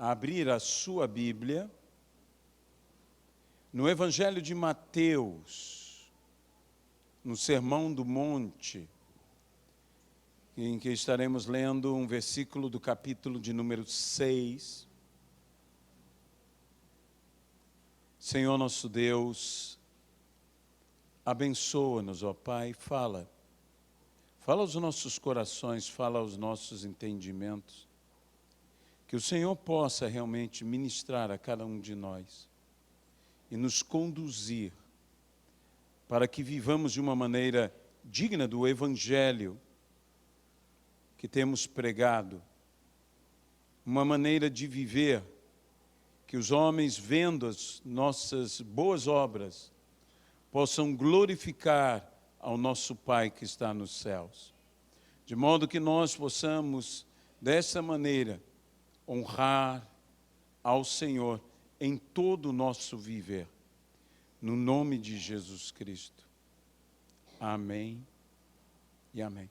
a abrir a sua Bíblia no Evangelho de Mateus, no Sermão do Monte, em que estaremos lendo um versículo do capítulo de número 6. Senhor nosso Deus, abençoa-nos, ó Pai, fala aos nossos corações, fala aos nossos entendimentos, que o Senhor possa realmente ministrar a cada um de nós e nos conduzir para que vivamos de uma maneira digna do Evangelho que temos pregado, uma maneira de viver que os homens, vendo as nossas boas obras, possam glorificar ao nosso Pai que está nos céus. De modo que nós possamos, dessa maneira, honrar ao Senhor em todo o nosso viver. No nome de Jesus Cristo. Amém e amém.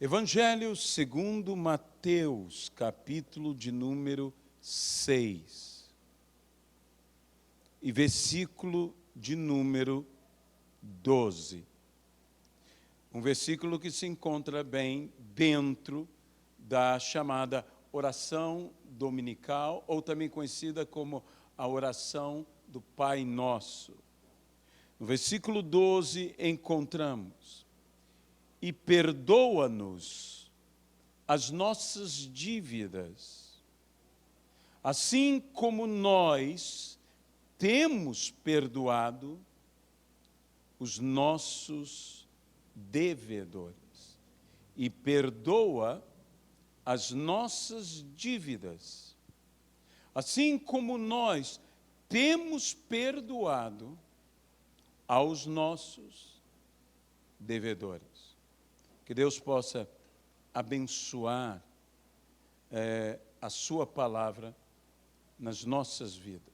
Evangelho segundo Mateus, capítulo de número 6. E versículo de número 12. Um versículo que se encontra bem dentro da chamada oração dominical, ou também conhecida como a oração do Pai Nosso. No versículo 12 encontramos: e perdoa-nos as nossas dívidas, assim como nós temos perdoado os nossos devedores. E perdoa as nossas dívidas, assim como nós temos perdoado aos nossos devedores. Que Deus possa abençoar a sua palavra nas nossas vidas.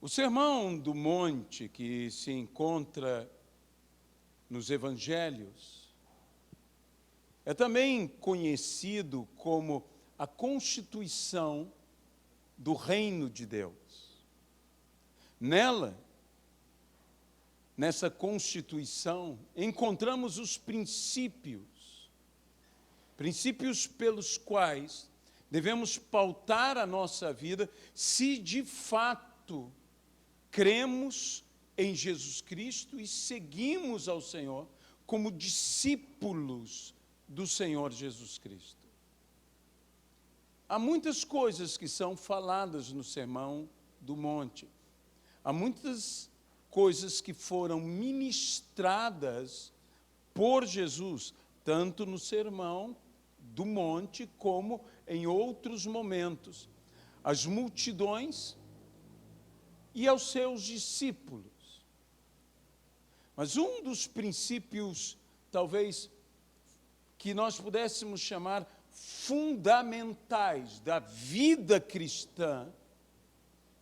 O Sermão do Monte, que se encontra nos Evangelhos, é também conhecido como a constituição do reino de Deus. Nessa constituição, encontramos os princípios pelos quais devemos pautar a nossa vida se de fato cremos em Jesus Cristo e seguimos ao Senhor como discípulos do Senhor Jesus Cristo. Há muitas coisas que são faladas no Sermão do Monte. Há muitas coisas que foram ministradas por Jesus, tanto no Sermão do Monte como em outros momentos. As multidões e aos seus discípulos. Mas um dos princípios, talvez, que nós pudéssemos chamar fundamentais da vida cristã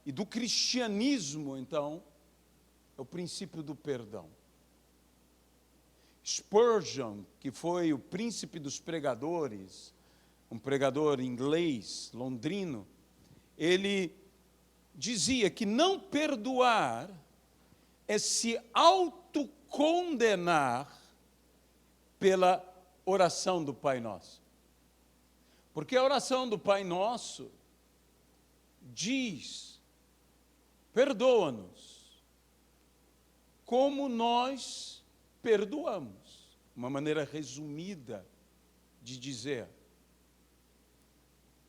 e do cristianismo, então, é o princípio do perdão. Spurgeon, que foi o príncipe dos pregadores, um pregador inglês, londrino, ele dizia que não perdoar é se autocondenar pela oração do Pai Nosso. Porque a oração do Pai Nosso diz: perdoa-nos como nós perdoamos. Uma maneira resumida de dizer.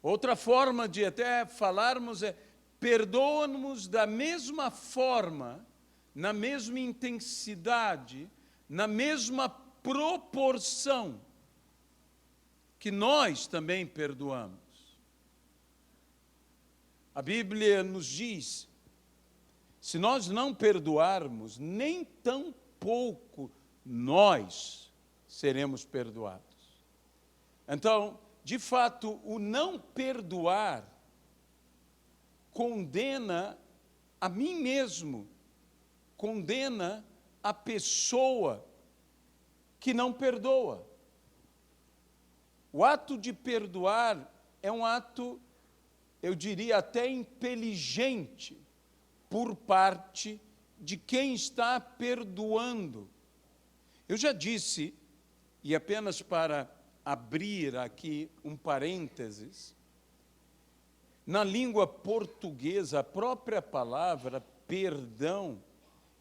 Outra forma de até falarmos é: perdoa-nos da mesma forma, na mesma intensidade, na mesma proporção que nós também perdoamos. A Bíblia nos diz: se nós não perdoarmos, nem tão pouco nós seremos perdoados. Então, de fato, o não perdoar condena a mim mesmo, condena a pessoa que não perdoa. O ato de perdoar é um ato, eu diria até inteligente, por parte de quem está perdoando. Eu já disse, e apenas para abrir aqui um parênteses, na língua portuguesa, a própria palavra perdão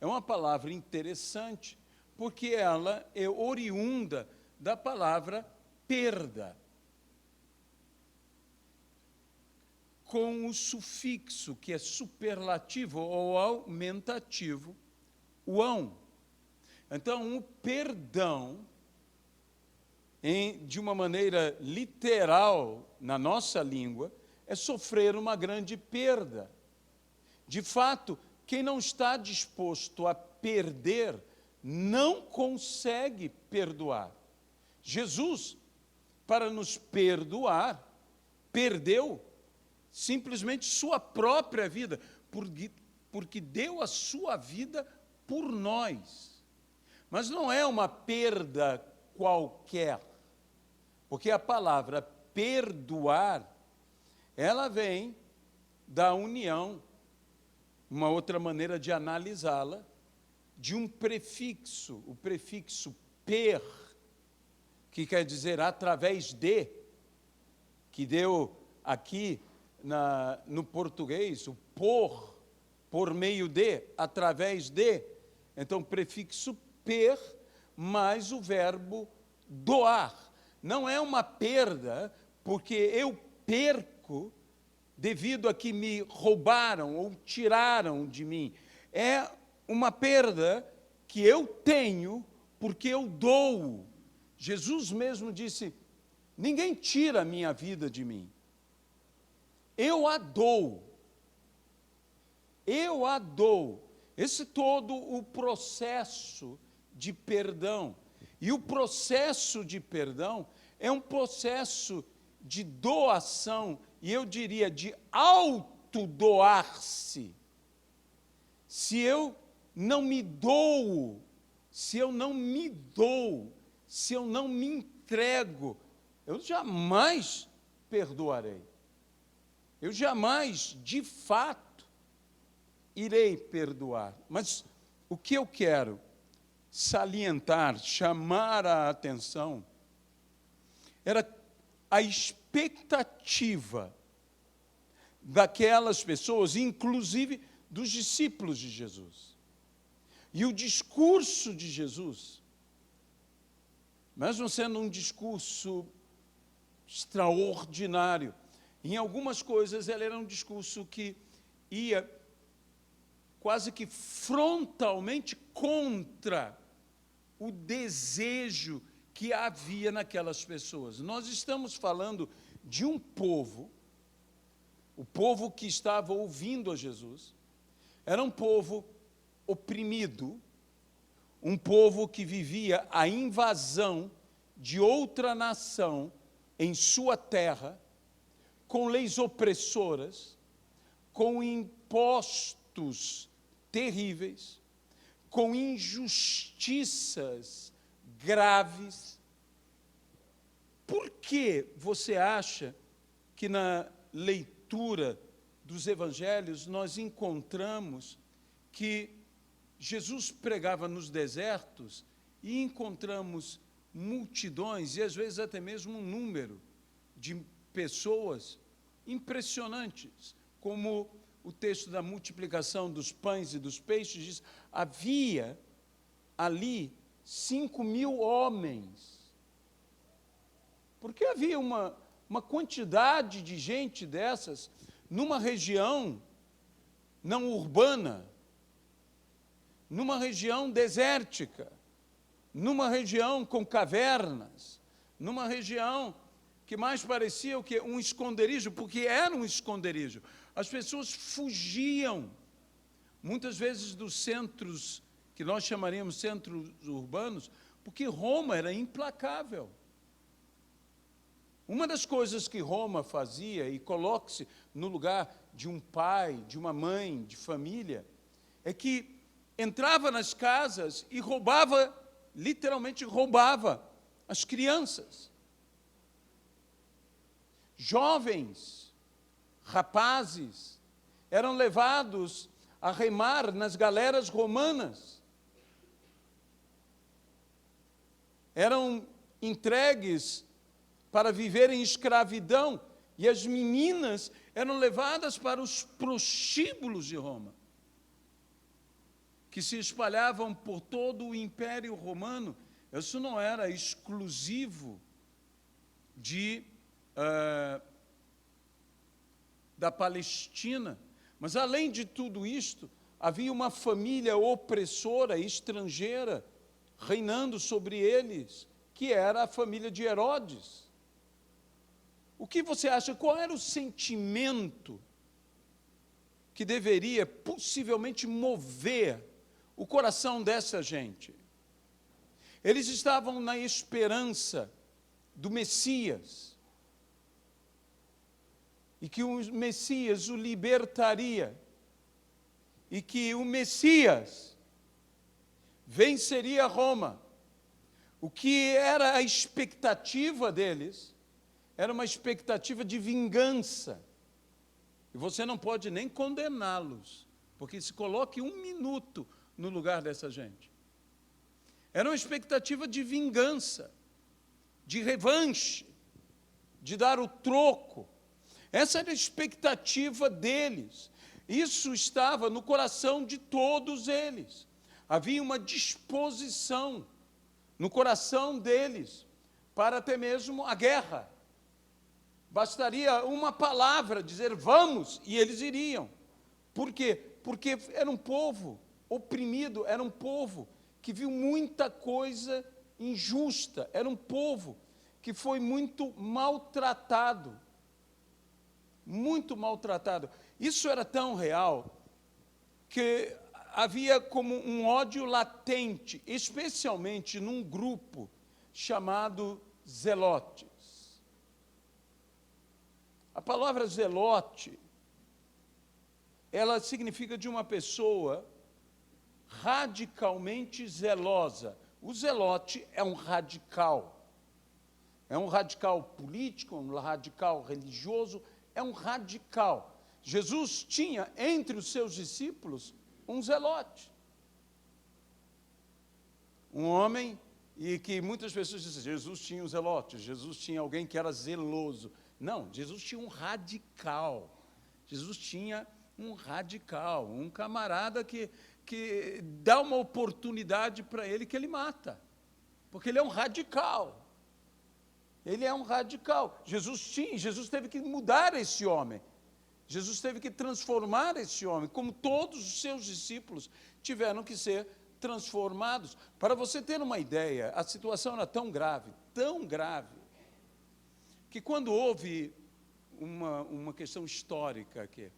é uma palavra interessante, porque ela é oriunda da palavra perda, com o sufixo, que é superlativo ou aumentativo, o ão. Então, o perdão, de uma maneira literal, na nossa língua, é sofrer uma grande perda. De fato, quem não está disposto a perder, não consegue perdoar. Jesus, para nos perdoar, perdeu simplesmente sua própria vida, porque deu a sua vida por nós. Mas não é uma perda qualquer, porque a palavra perdoar, ela vem da união, uma outra maneira de analisá-la, de um prefixo, o prefixo per, que quer dizer através de, que deu aqui no português, o por meio de, através de. Então, prefixo per, mais o verbo doar. Não é uma perda, porque eu perco devido a que me roubaram ou tiraram de mim. É uma perda que eu tenho porque eu dou. Jesus mesmo disse, ninguém tira a minha vida de mim. Eu a dou. Eu a dou. Esse todo o processo de perdão. E o processo de perdão é um processo de doação, e eu diria de autodoar-se. Se eu não me dou, se eu não me dou, se eu não me entrego, eu jamais perdoarei. Eu jamais, de fato, irei perdoar. Mas o que eu quero salientar, chamar a atenção, era a expectativa daquelas pessoas, inclusive dos discípulos de Jesus. E o discurso de Jesus, mesmo sendo um discurso extraordinário, em algumas coisas ele era um discurso que ia quase que frontalmente contra o desejo que havia naquelas pessoas. Nós estamos falando de um povo, o povo que estava ouvindo a Jesus, era um povo oprimido, um povo que vivia a invasão de outra nação em sua terra, com leis opressoras, com impostos terríveis, com injustiças graves. Por que você acha que na leitura dos evangelhos nós encontramos que Jesus pregava nos desertos e encontramos multidões, e às vezes até mesmo um número de pessoas impressionantes, como o texto da multiplicação dos pães e dos peixes diz, havia ali 5.000 homens. Porque havia uma quantidade de gente dessas numa região não urbana, numa região desértica, numa região com cavernas, numa região que mais parecia o que um esconderijo, porque era um esconderijo. As pessoas fugiam, muitas vezes dos centros, que nós chamaríamos centros urbanos, porque Roma era implacável. Uma das coisas que Roma fazia, e coloque-se no lugar de um pai, de uma mãe, de família, é que entrava nas casas e roubava, literalmente roubava as crianças. Jovens, rapazes, eram levados a remar nas galeras romanas. Eram entregues para viver em escravidão. E as meninas eram levadas para os prostíbulos de Roma, que se espalhavam por todo o Império Romano. Isso não era exclusivo da Palestina. Mas, além de tudo isto, havia uma família opressora, estrangeira, reinando sobre eles, que era a família de Herodes. O que você acha? Qual era o sentimento que deveria possivelmente mover o coração dessa gente? Eles estavam na esperança do Messias, e que o Messias o libertaria, e que o Messias venceria Roma. O que era a expectativa deles era uma expectativa de vingança. E você não pode nem condená-los, porque se coloque um minuto no lugar dessa gente. Era uma expectativa de vingança, de revanche, de dar o troco. Essa era a expectativa deles. Isso estava no coração de todos eles. Havia uma disposição no coração deles para até mesmo a guerra. Bastaria uma palavra, dizer vamos, e eles iriam. Por quê? Porque era um povo oprimido, era um povo que viu muita coisa injusta, era um povo que foi muito maltratado. Muito maltratado. Isso era tão real que havia como um ódio latente, especialmente num grupo chamado zelotes. A palavra zelote, ela significa de uma pessoa radicalmente zelosa. O zelote é um radical. É um radical político, um radical religioso, é um radical. Jesus tinha entre os seus discípulos um zelote. Um homem, e que muitas pessoas dizem, Jesus tinha um zelote, Jesus tinha alguém que era zeloso. Não, Jesus tinha um radical. Jesus tinha um radical, um camarada que dá uma oportunidade para ele que ele mata. Porque ele é um radical. Ele é um radical. Jesus teve que mudar esse homem. Jesus teve que transformar esse homem, como todos os seus discípulos tiveram que ser transformados. Para você ter uma ideia, a situação era tão grave, que quando houve uma questão histórica aqui,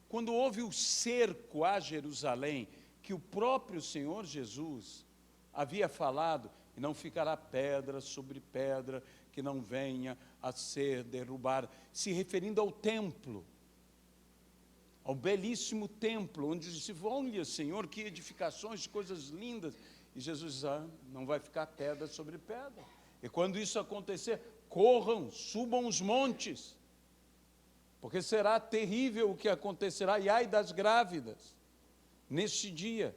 quando houve o cerco a Jerusalém, que o próprio Senhor Jesus havia falado, e não ficará pedra sobre pedra, que não venha a ser derrubada, se referindo ao templo, ao belíssimo templo, onde se olha, Senhor, que edificações, coisas lindas, e Jesus diz, não vai ficar pedra sobre pedra. E quando isso acontecer, corram, subam os montes, porque será terrível o que acontecerá, e ai das grávidas, neste dia.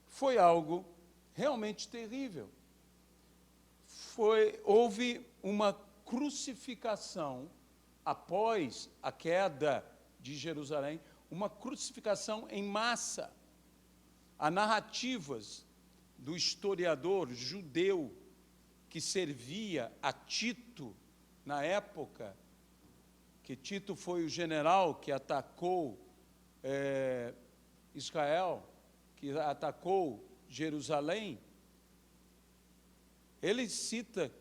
Foi algo realmente terrível. Houve uma crucificação após a queda de Jerusalém, uma crucificação em massa. Há narrativas do historiador judeu que servia a Tito na época, que Tito foi o general que atacou Israel, que atacou Jerusalém. Ele cita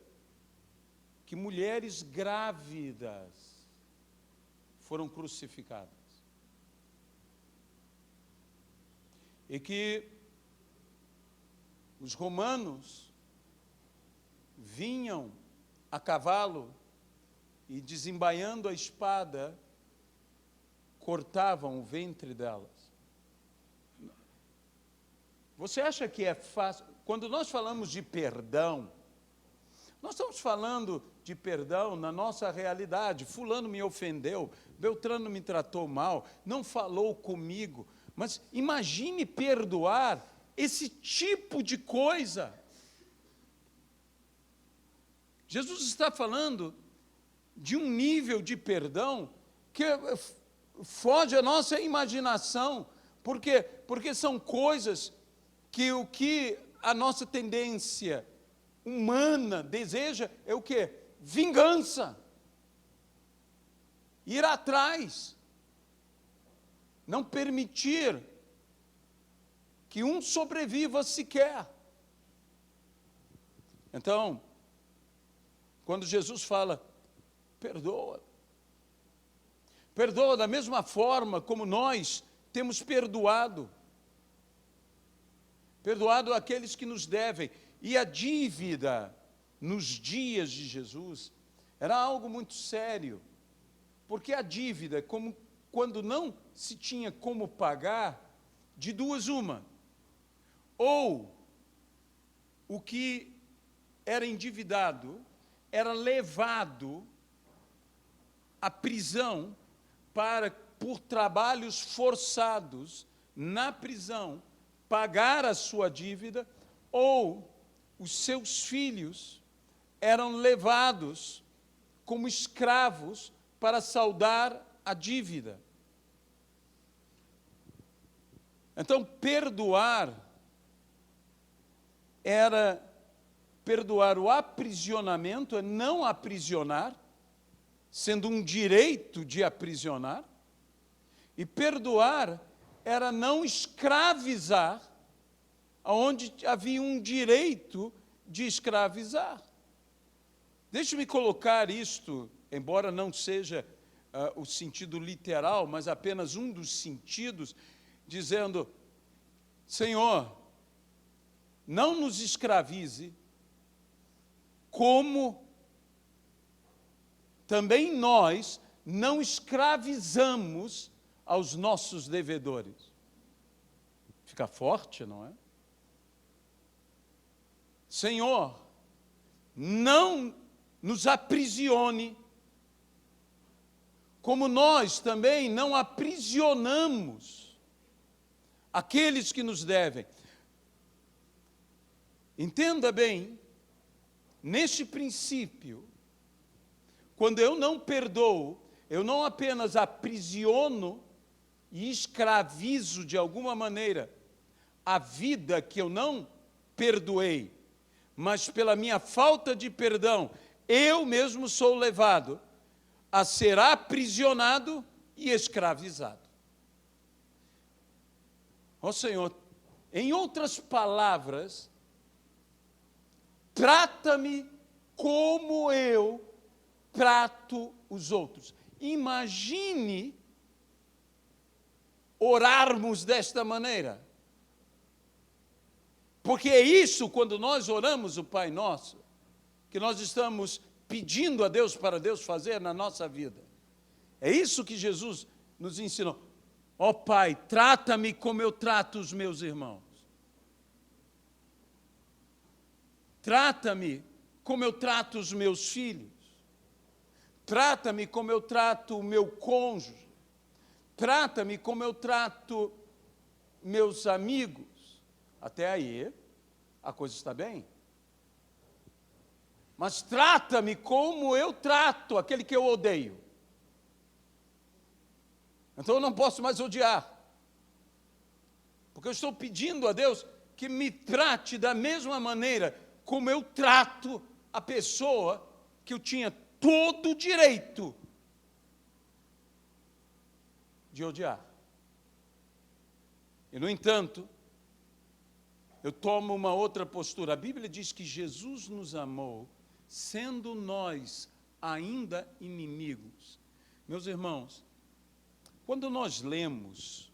que mulheres grávidas foram crucificadas. E que os romanos vinham a cavalo e, desembaiando a espada, cortavam o ventre delas. Você acha que é fácil? Quando nós falamos de perdão, nós estamos falando de perdão na nossa realidade. Fulano me ofendeu, Beltrano me tratou mal, não falou comigo. Mas imagine perdoar esse tipo de coisa. Jesus está falando de um nível de perdão que foge à nossa imaginação. Por quê? Porque são coisas que o que a nossa tendência humana deseja é o quê? Vingança. Ir atrás. Não permitir que um sobreviva sequer. Então, quando Jesus fala, perdoa. Perdoa da mesma forma como nós temos perdoado. Perdoado aqueles que nos devem. E a dívida, nos dias de Jesus, era algo muito sério. Porque a dívida, como quando não se tinha como pagar, de duas uma. Ou o que era endividado era levado à prisão para, por trabalhos forçados na prisão, pagar a sua dívida, ou os seus filhos eram levados como escravos para saldar a dívida. Então, perdoar era perdoar o aprisionamento, é não aprisionar, sendo um direito de aprisionar, e perdoar era não escravizar, onde havia um direito de escravizar. Deixe-me colocar isto, embora não seja o sentido literal, mas apenas um dos sentidos, dizendo, Senhor, não nos escravize, como também nós não escravizamos aos nossos devedores. Fica forte, não é? Senhor, não nos aprisione, como nós também não aprisionamos aqueles que nos devem. Entenda bem, neste princípio, quando eu não perdoo, eu não apenas aprisiono e escravizo de alguma maneira a vida que eu não perdoei, mas pela minha falta de perdão, eu mesmo sou levado a ser aprisionado e escravizado. Ó Senhor, em outras palavras, trata-me como eu trato os outros. Imagine orarmos desta maneira. Porque é isso, quando nós oramos o Pai Nosso, que nós estamos pedindo a Deus para Deus fazer na nossa vida. É isso que Jesus nos ensinou. Ó Pai, trata-me como eu trato os meus irmãos. Trata-me como eu trato os meus filhos. Trata-me como eu trato o meu cônjuge. Trata-me como eu trato meus amigos. Até aí, a coisa está bem. Mas trata-me como eu trato aquele que eu odeio. Então eu não posso mais odiar. Porque eu estou pedindo a Deus que me trate da mesma maneira como eu trato a pessoa que eu tinha todo o direito de odiar. E, no entanto, eu tomo uma outra postura. A Bíblia diz que Jesus nos amou, sendo nós ainda inimigos. Meus irmãos, quando nós lemos,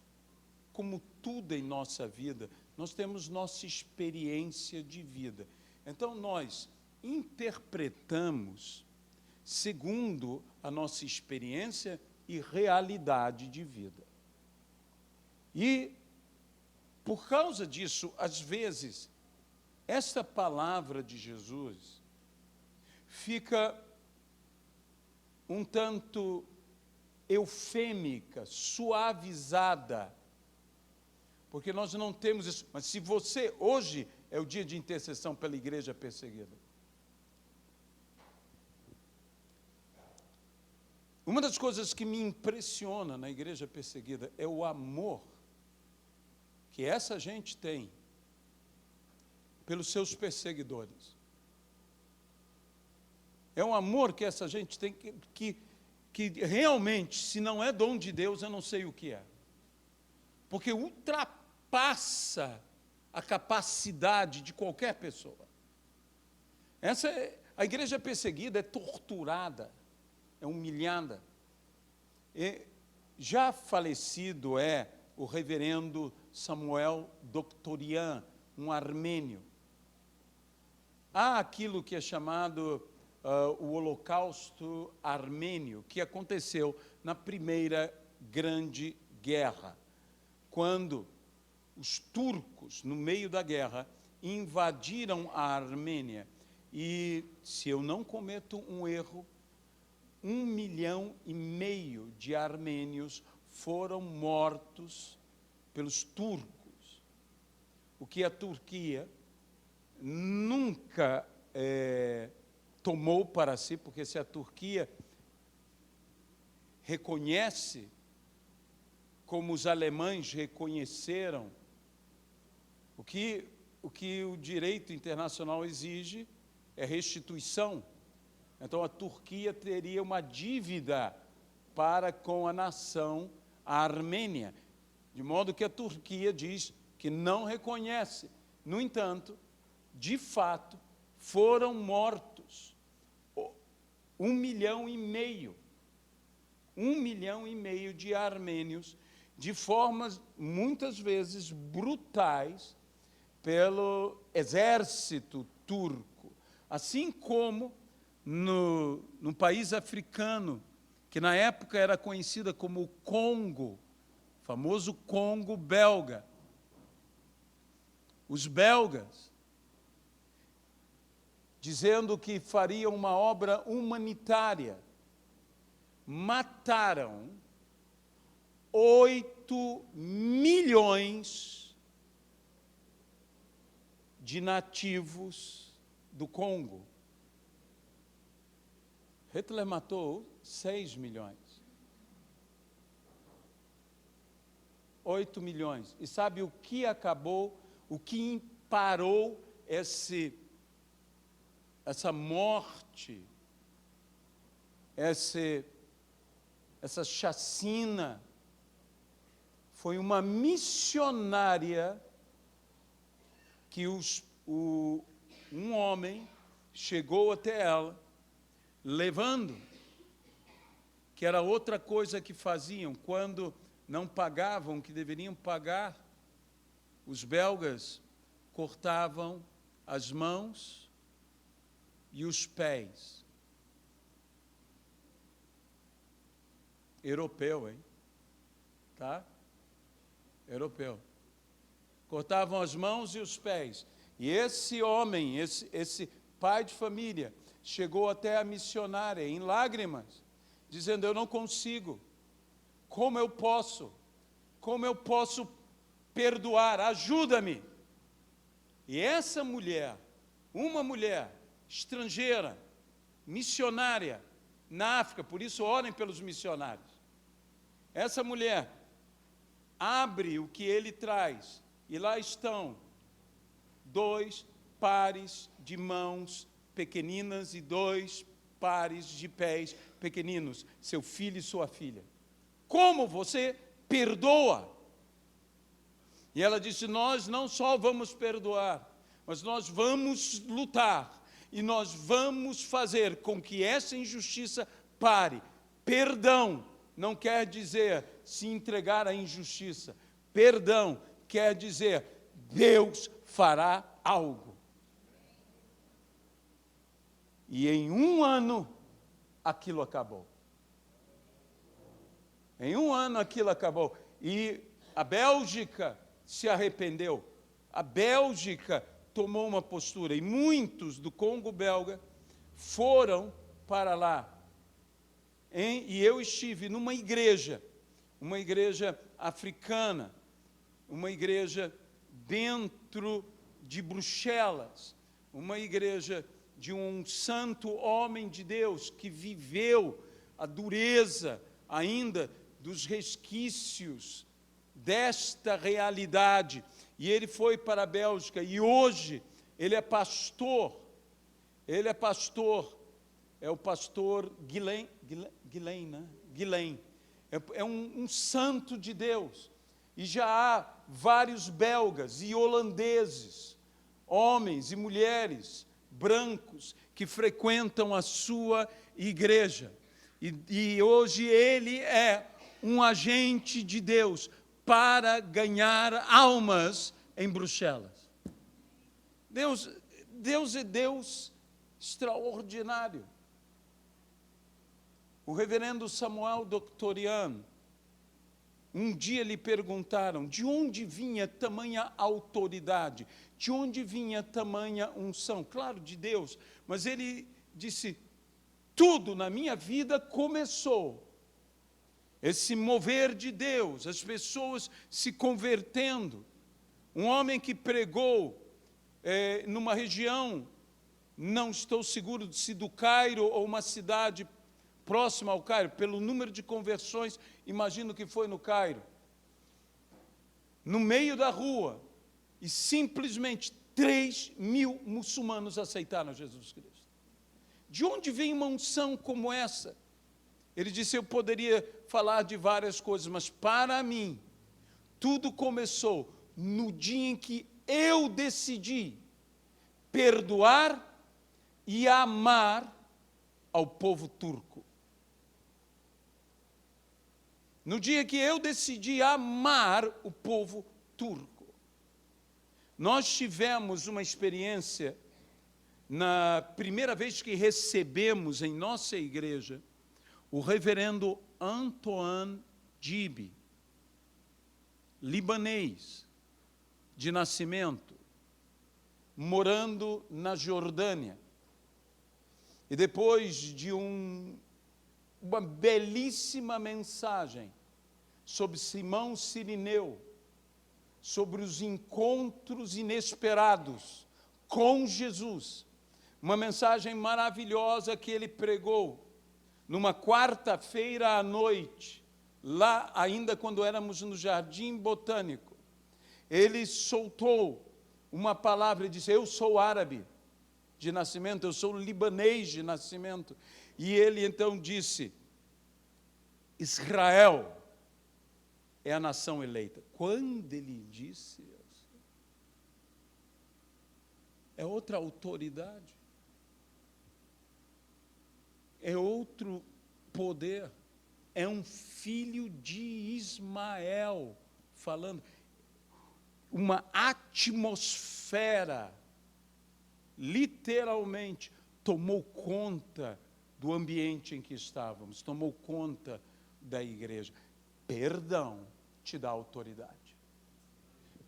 como tudo em nossa vida, nós temos nossa experiência de vida. Então, nós interpretamos segundo a nossa experiência e realidade de vida. E, por causa disso, às vezes, esta palavra de Jesus fica um tanto eufêmica, suavizada, porque nós não temos isso. Mas se você, hoje é o dia de intercessão pela igreja perseguida. Uma das coisas que me impressiona na igreja perseguida é o amor que essa gente tem pelos seus perseguidores. É um amor que essa gente tem que realmente, se não é dom de Deus, eu não sei o que é. Porque ultrapassa a capacidade de qualquer pessoa. A igreja perseguida é torturada, é humilhada. E já falecido é o reverendo Samuel Doctorian, um armênio. Há aquilo que é chamado o Holocausto Armênio, que aconteceu na Primeira Grande Guerra, quando os turcos, no meio da guerra, invadiram a Armênia. E, se eu não cometo um erro, 1,5 milhão de armênios foram mortos pelos turcos. O que a Turquia nunca tomou para si, porque se a Turquia reconhece, como os alemães reconheceram, o que o direito internacional exige é restituição. Então, a Turquia teria uma dívida para com a nação armênia, de modo que a Turquia diz que não reconhece. No entanto, de fato, foram mortos 1,5 milhão. 1,5 milhão de armênios, de formas, muitas vezes, brutais, pelo exército turco. Assim como no país africano, que na época era conhecida como o Congo, o famoso Congo belga. Os belgas, dizendo que fariam uma obra humanitária, mataram 8 milhões de nativos do Congo. Hitler matou 6 milhões. 8 milhões. E sabe o que acabou, o que parou essa morte, essa chacina? Foi uma missionária que um homem chegou até ela, levando, que era outra coisa que faziam, quando não pagavam o que deveriam pagar, os belgas cortavam as mãos e os pés. Europeu, hein? Tá? Europeu. Cortavam as mãos e os pés. E esse homem, esse pai de família, chegou até a missionária em lágrimas, dizendo: eu não consigo. Como eu posso perdoar? Ajuda-me. E essa mulher, uma mulher estrangeira, missionária na África, por isso orem pelos missionários. Essa mulher abre o que ele traz, e lá estão 2 pares de mãos pequeninas e 2 pares de pés pequeninos, seu filho e sua filha. Como você perdoa? E ela disse: nós não só vamos perdoar, mas nós vamos lutar, e nós vamos fazer com que essa injustiça pare. Perdão não quer dizer se entregar à injustiça. Perdão quer dizer Deus fará algo. E em 1 ano, aquilo acabou. Em 1 ano, aquilo acabou. E a Bélgica se arrependeu. A Bélgica tomou uma postura. E muitos do Congo belga foram para lá. e eu estive numa igreja africana, uma igreja dentro de Bruxelas, uma igreja de um santo homem de Deus que viveu a dureza ainda dos resquícios desta realidade. E ele foi para a Bélgica e hoje ele é pastor. É o pastor Guilain, né? Guilain. É um santo de Deus. E já há vários belgas e holandeses, homens e mulheres brancos, que frequentam a sua igreja. E hoje ele é um agente de Deus para ganhar almas em Bruxelas. Deus é Deus extraordinário. O reverendo Samuel Doctorian, um dia lhe perguntaram de onde vinha tamanha autoridade, de onde vinha tamanha unção. Claro, de Deus, mas ele disse, tudo na minha vida começou. Esse mover de Deus, as pessoas se convertendo. Um homem que pregou numa região, não estou seguro se do Cairo ou uma cidade próxima ao Cairo, pelo número de conversões, imagino que foi no Cairo. No meio da rua, e simplesmente 3.000 muçulmanos aceitaram Jesus Cristo. De onde vem uma unção como essa? Ele disse, eu poderia falar de várias coisas, mas para mim, tudo começou no dia em que eu decidi perdoar e amar ao povo turco. No dia que eu decidi amar o povo turco. Nós tivemos uma experiência, na primeira vez que recebemos em nossa igreja, o reverendo Antoine Djibi, libanês de nascimento, morando na Jordânia. E depois de uma belíssima mensagem sobre Simão Cirineu, sobre os encontros inesperados com Jesus, uma mensagem maravilhosa que ele pregou numa quarta-feira à noite, lá ainda quando éramos no Jardim Botânico. Ele soltou uma palavra e disse, eu sou árabe de nascimento, eu sou libanês de nascimento. E ele então disse, Israel é a nação eleita. Quando ele disse isso, é outra autoridade, é outro poder, é um filho de Ismael falando, uma atmosfera, literalmente, tomou conta do ambiente em que estávamos, tomou conta da igreja. Perdão te dá autoridade.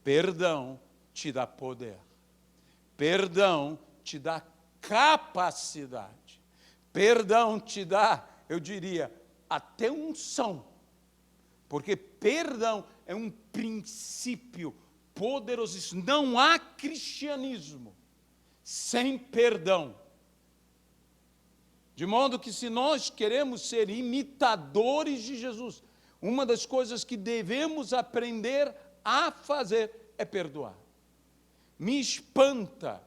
Perdão te dá poder. Perdão te dá capacidade. Perdão te dá, eu diria, até unção. Porque perdão é um princípio poderosíssimo. Não há cristianismo sem perdão. De modo que se nós queremos ser imitadores de Jesus, uma das coisas que devemos aprender a fazer é perdoar. Me espanta,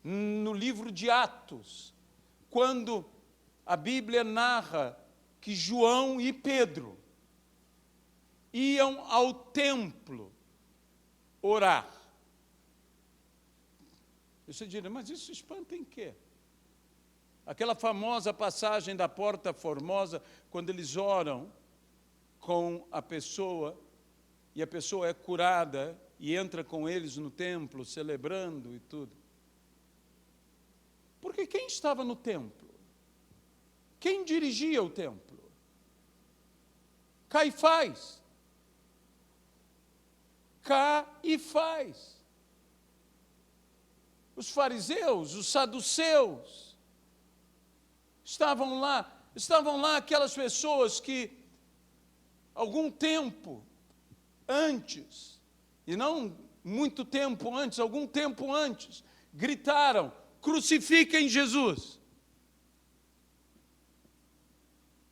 no livro de Atos, quando a Bíblia narra que João e Pedro iam ao templo orar. Você diria, mas isso espanta em quê? Aquela famosa passagem da Porta Formosa, quando eles oram com a pessoa, e a pessoa é curada, e entra com eles no templo, celebrando e tudo. Porque quem estava no templo? Quem dirigia o templo? Caifás. Caifás. Os fariseus, os saduceus, estavam lá. Estavam lá aquelas pessoas que, algum tempo antes, e não muito tempo antes, algum tempo antes, gritaram: crucifiquem Jesus.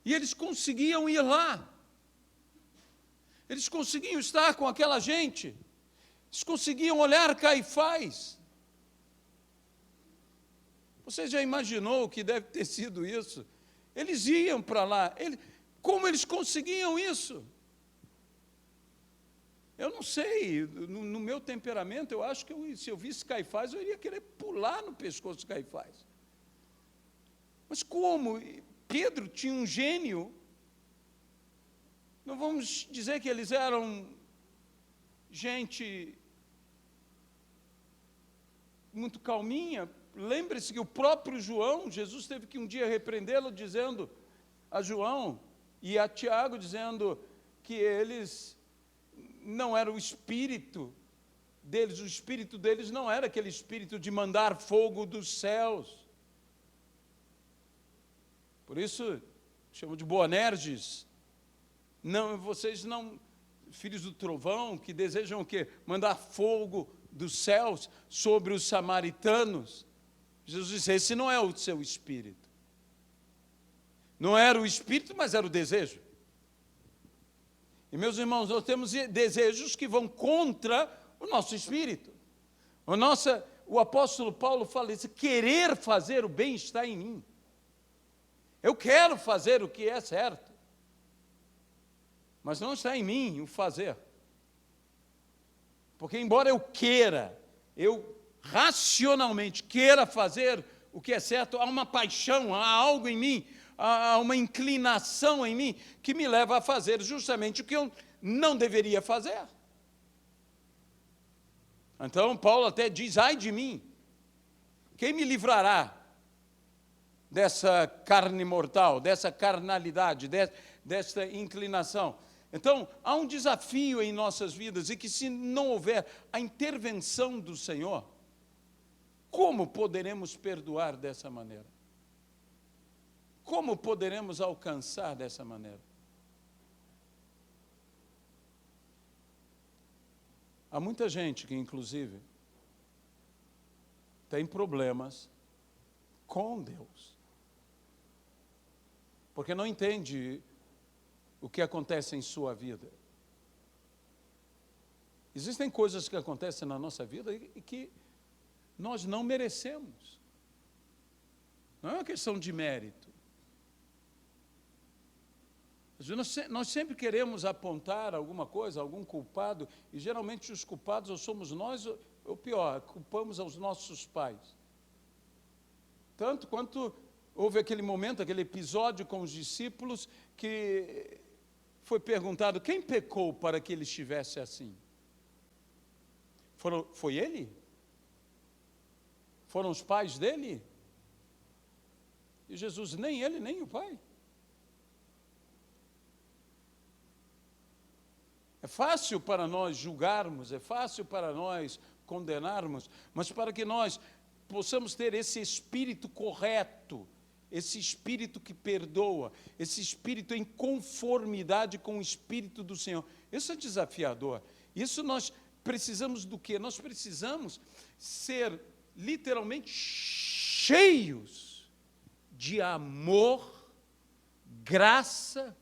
E eles conseguiam ir lá. Eles conseguiam estar com aquela gente. Eles conseguiam olhar Caifás. Você já imaginou o que deve ter sido isso? Eles iam para lá. Como eles conseguiam isso? Eu não sei. No meu temperamento, eu acho que se eu visse Caifás, eu iria querer pular no pescoço de Caifás. Mas como? Pedro tinha um gênio. Não vamos dizer que eles eram gente muito calminha. Lembre-se que o próprio João, Jesus teve que um dia repreendê-lo, dizendo a João e a Tiago, dizendo que eles não era o espírito deles não era aquele espírito de mandar fogo dos céus. Por isso, chamam de Boanerges. Não, vocês não, filhos do trovão, que desejam o quê? Mandar fogo dos céus sobre os samaritanos. Jesus disse: esse não é o seu espírito. Não era o espírito, mas era o desejo. E, meus irmãos, nós temos desejos que vão contra o nosso espírito. O apóstolo Paulo fala isso: querer fazer o bem está em mim. Eu quero fazer o que é certo, mas não está em mim o fazer. Porque embora eu racionalmente queira fazer o que é certo, há uma paixão, há algo em mim, há uma inclinação em mim que me leva a fazer justamente o que eu não deveria fazer. Então Paulo até diz: ai de mim, quem me livrará dessa carne mortal, dessa carnalidade, dessa inclinação? Então, há um desafio em nossas vidas, e que se não houver a intervenção do Senhor, como poderemos perdoar dessa maneira? Como poderemos alcançar dessa maneira? Há muita gente que, inclusive, tem problemas com Deus, porque não entende o que acontece em sua vida. Existem coisas que acontecem na nossa vida e que nós não merecemos. Não é uma questão de mérito. Nós sempre queremos apontar alguma coisa, algum culpado, e geralmente os culpados ou somos nós, ou pior, culpamos aos nossos pais. Tanto quanto houve aquele momento, aquele episódio com os discípulos, que foi perguntado: quem pecou para que ele estivesse assim? Foi ele? Foram os pais dele? E Jesus: nem ele, nem o pai. É fácil para nós julgarmos, é fácil para nós condenarmos, mas para que nós possamos ter esse espírito correto, esse espírito que perdoa, esse espírito em conformidade com o Espírito do Senhor. Isso é desafiador. Isso nós precisamos do quê? Nós precisamos ser literalmente cheios de amor, graça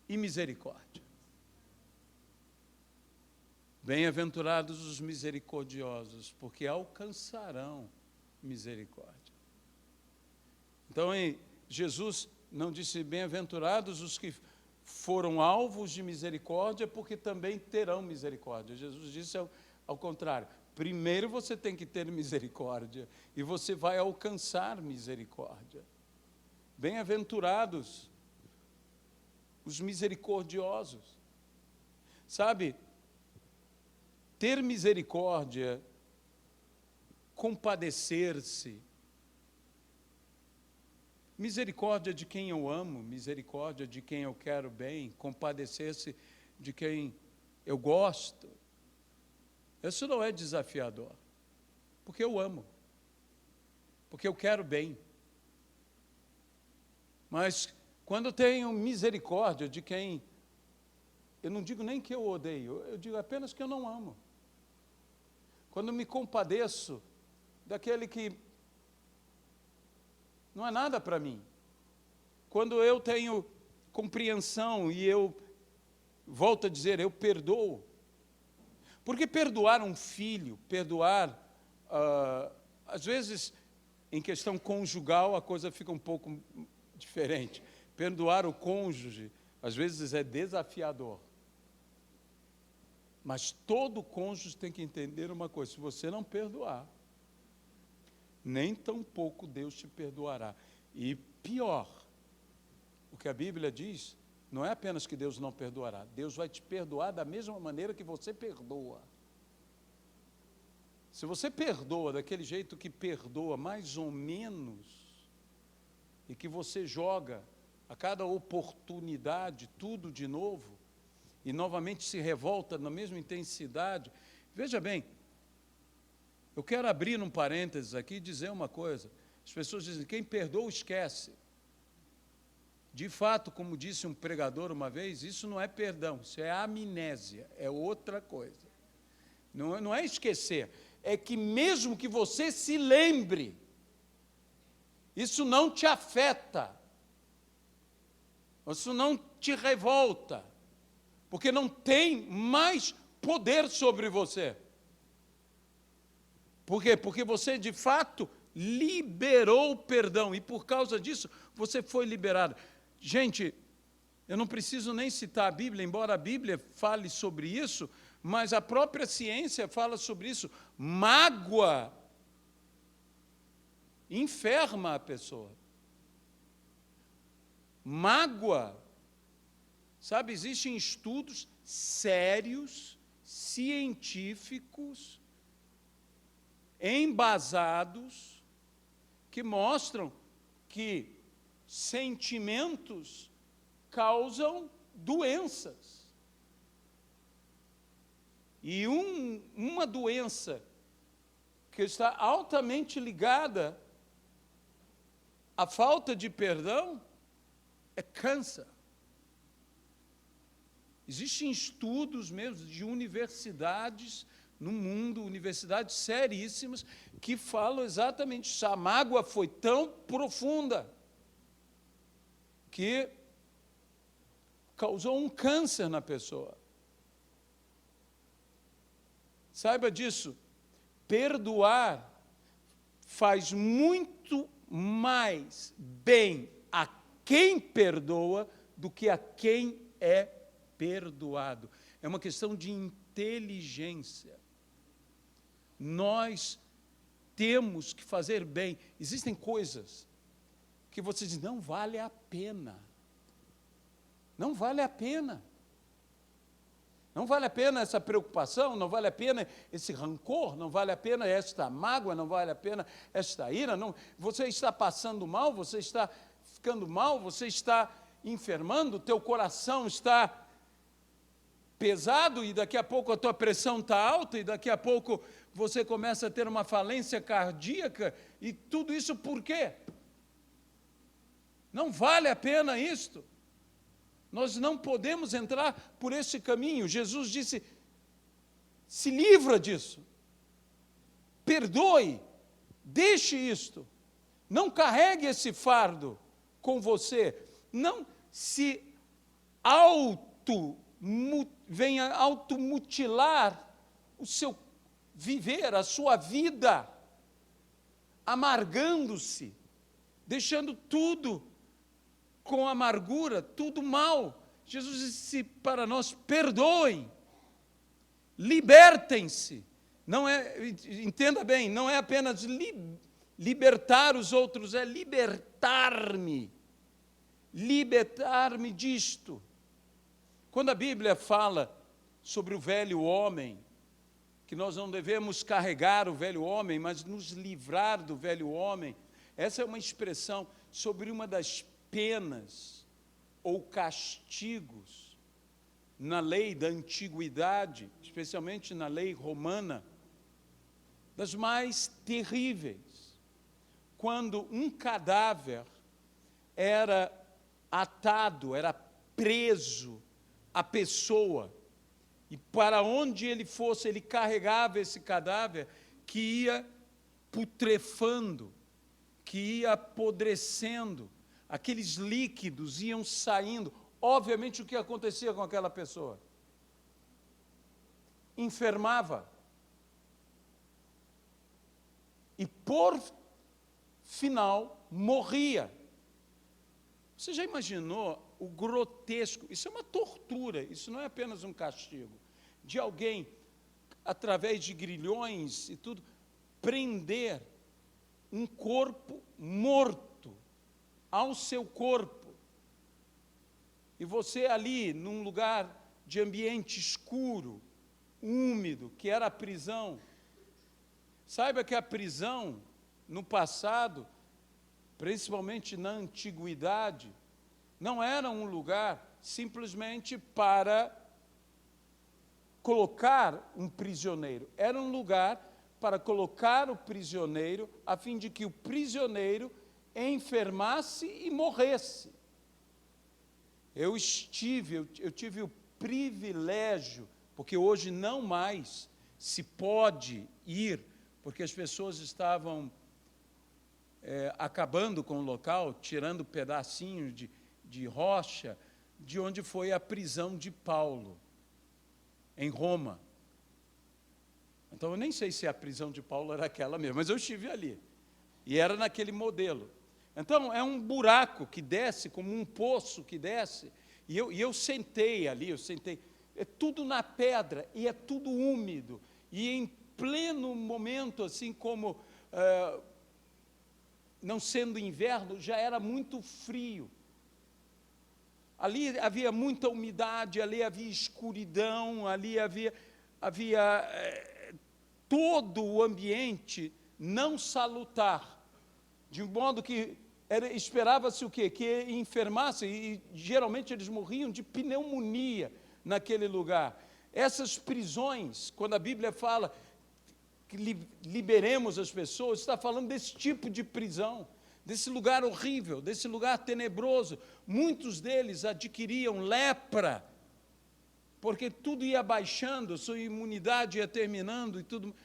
e misericórdia. Bem-aventurados os misericordiosos, porque alcançarão misericórdia. Então, Jesus não disse: bem-aventurados os que foram alvos de misericórdia, porque também terão misericórdia. Jesus disse ao contrário: primeiro você tem que ter misericórdia, e você vai alcançar misericórdia. Bem-aventurados os misericordiosos. Sabe, ter misericórdia, compadecer-se, misericórdia de quem eu amo, misericórdia de quem eu quero bem, compadecer-se de quem eu gosto. Isso não é desafiador, porque eu amo, porque eu quero bem. Mas Quando tenho misericórdia de quem, eu não digo nem que eu odeio, eu digo apenas que eu não amo. Quando me compadeço daquele que não é nada para mim. Quando eu tenho compreensão e eu, volto a dizer, eu perdoo. Porque perdoar um filho, perdoar, às vezes, em questão conjugal, a coisa fica um pouco diferente. Perdoar o cônjuge, às vezes, é desafiador. Mas todo cônjuge tem que entender uma coisa: se você não perdoar, nem tampouco Deus te perdoará. E pior, o que a Bíblia diz, não é apenas que Deus não perdoará, Deus vai te perdoar da mesma maneira que você perdoa. Se você perdoa daquele jeito que perdoa, mais ou menos, e que você joga a cada oportunidade tudo de novo, e novamente se revolta na mesma intensidade, veja bem, eu quero abrir um parênteses aqui e dizer uma coisa. As pessoas dizem, quem perdoa, esquece. De fato, como disse um pregador uma vez, isso não é perdão, isso é amnésia, é outra coisa. Não é esquecer, é que mesmo que você se lembre, isso não te afeta, isso não te revolta, porque não tem mais poder sobre você. Por quê? Porque você, de fato, liberou o perdão, e por causa disso, você foi liberado. Gente, eu não preciso nem citar a Bíblia, embora a Bíblia fale sobre isso, mas a própria ciência fala sobre isso. Mágoa enferma a pessoa. Mágoa, sabe, existem estudos sérios, científicos, embasados, que mostram que sentimentos causam doenças. E uma doença que está altamente ligada à falta de perdão é câncer. Existem estudos mesmo de universidades no mundo, universidades seríssimas, que falam exatamente isso. A mágoa foi tão profunda que causou um câncer na pessoa. Saiba disso. Perdoar faz muito mais bem a quem perdoa do que a quem é perdoado. É uma questão de inteligência. Nós temos que fazer bem. Existem coisas que você diz, não vale a pena. Não vale a pena. Não vale a pena essa preocupação, não vale a pena esse rancor, não vale a pena esta mágoa, não vale a pena esta ira. Não. Você está passando mal, você está ficando mal, você está enfermando, o teu coração está pesado e daqui a pouco a tua pressão está alta e daqui a pouco você começa a ter uma falência cardíaca e tudo isso por quê? Não vale a pena isto. Nós não podemos entrar por esse caminho. Jesus disse, se livra disso. Perdoe, deixe isto. Não carregue esse fardo com você. Não se venha automutilar o seu viver, a sua vida, amargando-se, deixando tudo com amargura, tudo mal. Jesus disse para nós, perdoem, libertem-se. Não é, entenda bem, não é apenas libertar os outros, é libertar-me disto. Quando a Bíblia fala sobre o velho homem, que nós não devemos carregar o velho homem, mas nos livrar do velho homem, essa é uma expressão sobre uma das penas ou castigos na lei da antiguidade, especialmente na lei romana, das mais terríveis. Quando um cadáver era atado, era preso a pessoa. E para onde ele fosse, ele carregava esse cadáver que ia putrefando, que ia apodrecendo, aqueles líquidos iam saindo. Obviamente, o que acontecia com aquela pessoa? Enfermava. E, por final, morria. Você já imaginou o grotesco? Isso é uma tortura, isso não é apenas um castigo. De alguém, através de grilhões e tudo, prender um corpo morto ao seu corpo. E você ali, num lugar de ambiente escuro, úmido, que era a prisão. Saiba que a prisão, no passado, principalmente na antiguidade, não era um lugar simplesmente para colocar um prisioneiro. Era um lugar para colocar o prisioneiro, a fim de que o prisioneiro enfermasse e morresse. Eu tive o privilégio, porque hoje não mais se pode ir, porque as pessoas estavam acabando com o local, tirando pedacinhos de rocha, de onde foi a prisão de Paulo, em Roma. Então, eu nem sei se a prisão de Paulo era aquela mesmo, mas eu estive ali, e era naquele modelo. Então, é um buraco que desce, como um poço que desce, e eu sentei ali, é tudo na pedra, e é tudo úmido, e em pleno momento, assim como, não sendo inverno, já era muito frio. Ali havia muita umidade, ali havia escuridão, ali havia todo o ambiente não salutar, de modo que esperava-se o quê? Que enfermassem, e geralmente eles morriam de pneumonia naquele lugar. Essas prisões, quando a Bíblia fala que liberemos as pessoas, está falando desse tipo de prisão, desse lugar horrível, desse lugar tenebroso. Muitos deles adquiriam lepra, porque tudo ia baixando, sua imunidade ia terminando e tudo.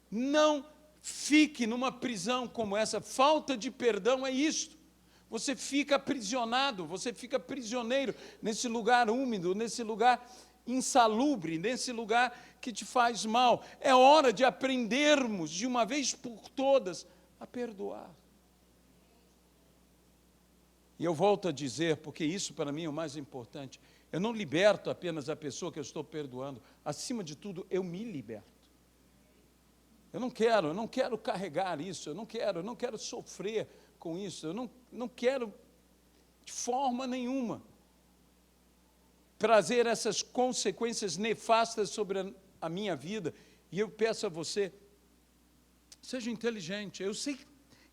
Não fique numa prisão como essa. Falta de perdão é isto. Você fica aprisionado, você fica prisioneiro nesse lugar úmido, nesse lugar insalubre, nesse lugar que te faz mal. É hora de aprendermos, de uma vez por todas, a perdoar. E eu volto a dizer, porque isso para mim é o mais importante, eu não liberto apenas a pessoa que eu estou perdoando, acima de tudo, eu me liberto. Eu não quero carregar isso, eu não quero sofrer com isso, eu não quero, de forma nenhuma, trazer essas consequências nefastas sobre a minha vida. E eu peço a você, seja inteligente. Eu sei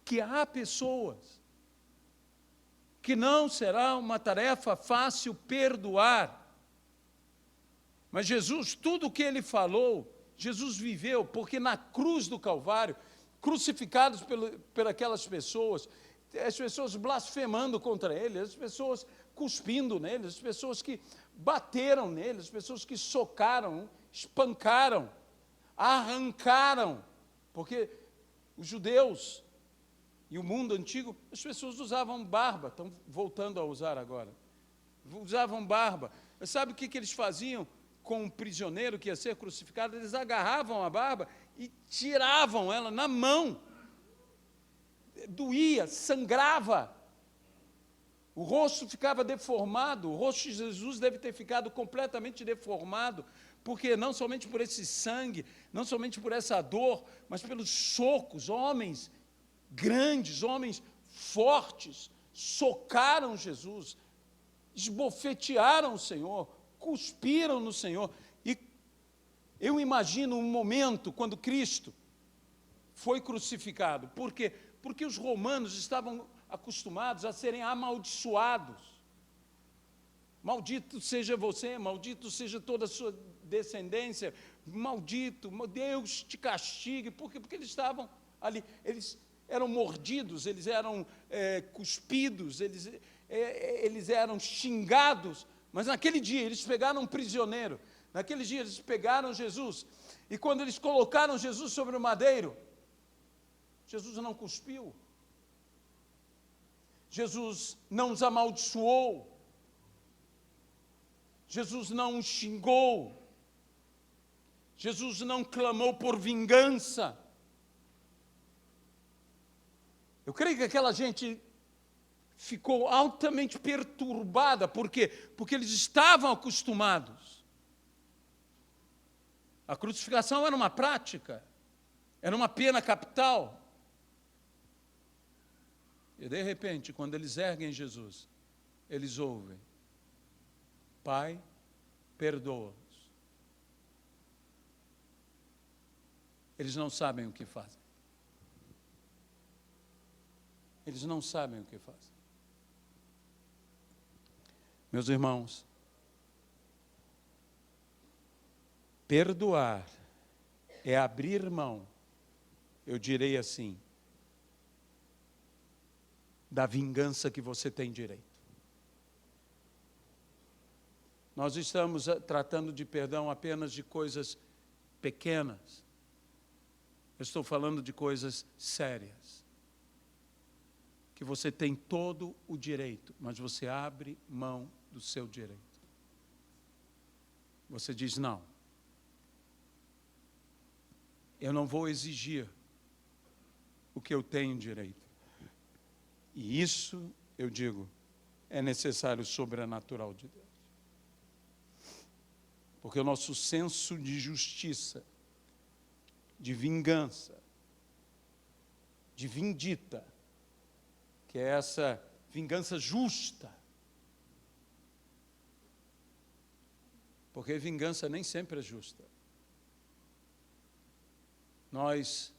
que há pessoas que não será uma tarefa fácil perdoar, mas Jesus, tudo o que Ele falou, Jesus viveu, porque na cruz do Calvário, crucificados por aquelas pessoas, as pessoas blasfemando contra Ele, as pessoas cuspindo nele, as pessoas que bateram nele, as pessoas que socaram, espancaram, arrancaram, porque os judeus e o mundo antigo, as pessoas usavam barba, estão voltando a usar agora, usavam barba. Sabe o que eles faziam com um prisioneiro que ia ser crucificado? Eles agarravam a barba e tiravam ela na mão, doía, sangrava, o rosto ficava deformado. O rosto de Jesus deve ter ficado completamente deformado, porque não somente por esse sangue, não somente por essa dor, mas pelos socos. Homens grandes, homens fortes, socaram Jesus, esbofetearam o Senhor, cuspiram no Senhor. E eu imagino um momento quando Cristo foi crucificado. Por quê? Porque os romanos estavam acostumados a serem amaldiçoados. Maldito seja você, maldito seja toda a sua descendência, maldito, Deus te castigue. Por quê? Porque eles estavam ali, eles eram mordidos, eles eram cuspidos, eles eles eram xingados, mas naquele dia eles pegaram um prisioneiro, naquele dia eles pegaram Jesus, e quando eles colocaram Jesus sobre o madeiro, Jesus não cuspiu, Jesus não os amaldiçoou, Jesus não os xingou, Jesus não clamou por vingança. Eu creio que aquela gente ficou altamente perturbada. Por quê? Porque eles estavam acostumados. A crucificação era uma prática, era uma pena capital. E de repente, quando eles erguem Jesus, eles ouvem: Pai, perdoa-os. Eles não sabem o que fazem. Eles não sabem o que fazem. Meus irmãos, perdoar é abrir mão, eu direi assim, da vingança que você tem direito. Nós estamos tratando de perdão apenas de coisas pequenas. Eu estou falando de coisas sérias, que você tem todo o direito, mas você abre mão do seu direito. Você diz: não, eu não vou exigir o que eu tenho direito. E isso, eu digo, é necessário o sobrenatural de Deus. Porque o nosso senso de justiça, de vingança, de vindita, que é essa vingança justa. Porque vingança nem sempre é justa. Nós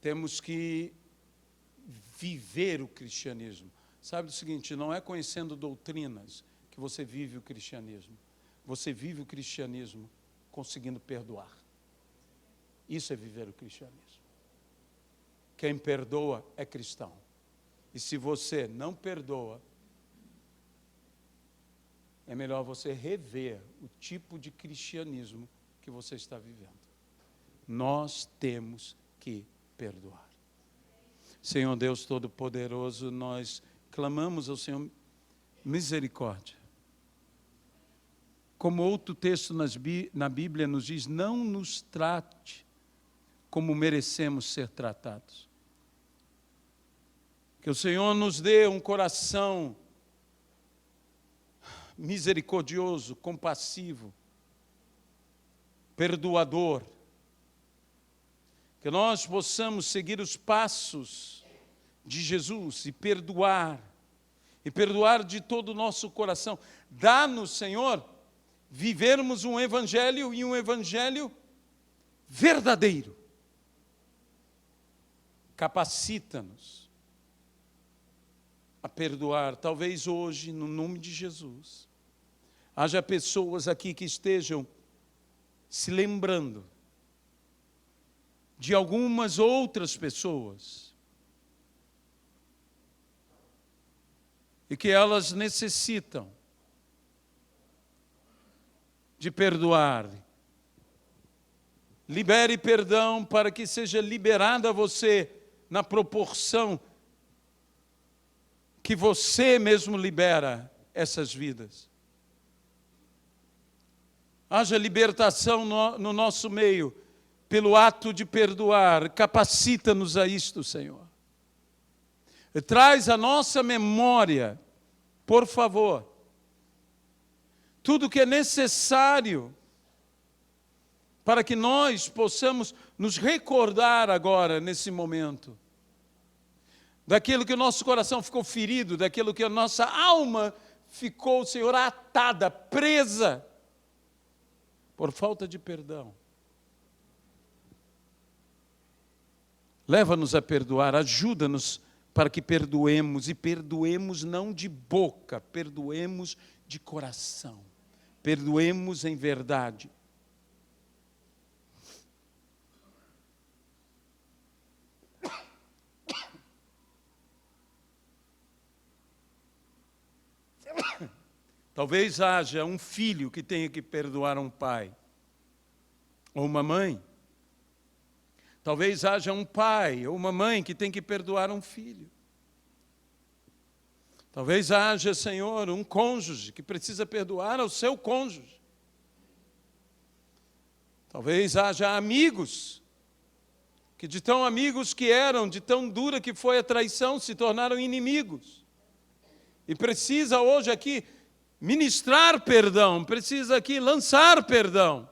temos que viver o cristianismo. Sabe o seguinte, não é conhecendo doutrinas que você vive o cristianismo. Você vive o cristianismo conseguindo perdoar. Isso é viver o cristianismo. Quem perdoa é cristão. E se você não perdoa, é melhor você rever o tipo de cristianismo que você está vivendo. Nós temos que perdoar. Senhor Deus Todo-Poderoso, nós clamamos ao Senhor misericórdia. Como outro texto na Bíblia nos diz, não nos trate como merecemos ser tratados. Que o Senhor nos dê um coração misericordioso, compassivo, perdoador. Que nós possamos seguir os passos de Jesus e perdoar de todo o nosso coração. Dá-nos, Senhor, vivermos um evangelho e um evangelho verdadeiro. Capacita-nos a perdoar. Talvez hoje, no nome de Jesus, haja pessoas aqui que estejam se lembrando de algumas outras pessoas e que elas necessitam de perdoar. Libere perdão para que seja liberada a você na proporção que você mesmo libera essas vidas. Haja libertação no nosso meio pelo ato de perdoar. Capacita-nos a isto, Senhor. E traz à nossa memória, por favor, tudo que é necessário para que nós possamos nos recordar agora, nesse momento, daquilo que o nosso coração ficou ferido, daquilo que a nossa alma ficou, Senhor, atada, presa, por falta de perdão. Leva-nos a perdoar, ajuda-nos para que perdoemos, e perdoemos não de boca, perdoemos de coração, perdoemos em verdade. Talvez haja um filho que tenha que perdoar um pai ou uma mãe. Talvez haja um pai ou uma mãe que tem que perdoar um filho. Talvez haja, Senhor, um cônjuge que precisa perdoar ao seu cônjuge. Talvez haja amigos que de tão amigos que eram, de tão dura que foi a traição, se tornaram inimigos. E precisa hoje aqui ministrar perdão, precisa aqui lançar perdão.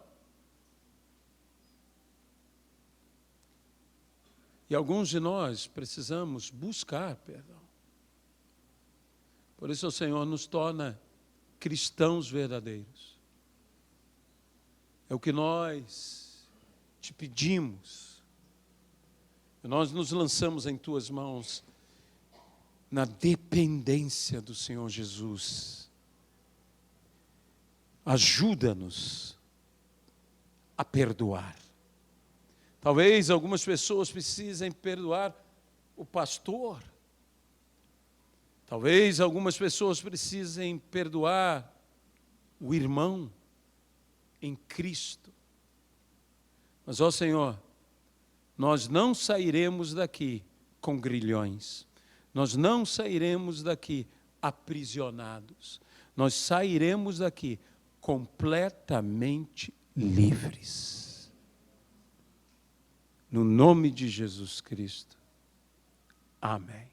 E alguns de nós precisamos buscar perdão. Por isso o Senhor nos torna cristãos verdadeiros. É o que nós te pedimos. E nós nos lançamos em tuas mãos na dependência do Senhor Jesus. Ajuda-nos a perdoar. Talvez algumas pessoas precisem perdoar o pastor. Talvez algumas pessoas precisem perdoar o irmão em Cristo. Mas, ó Senhor, nós não sairemos daqui com grilhões. Nós não sairemos daqui aprisionados. Nós sairemos daqui completamente livres. No nome de Jesus Cristo. Amém.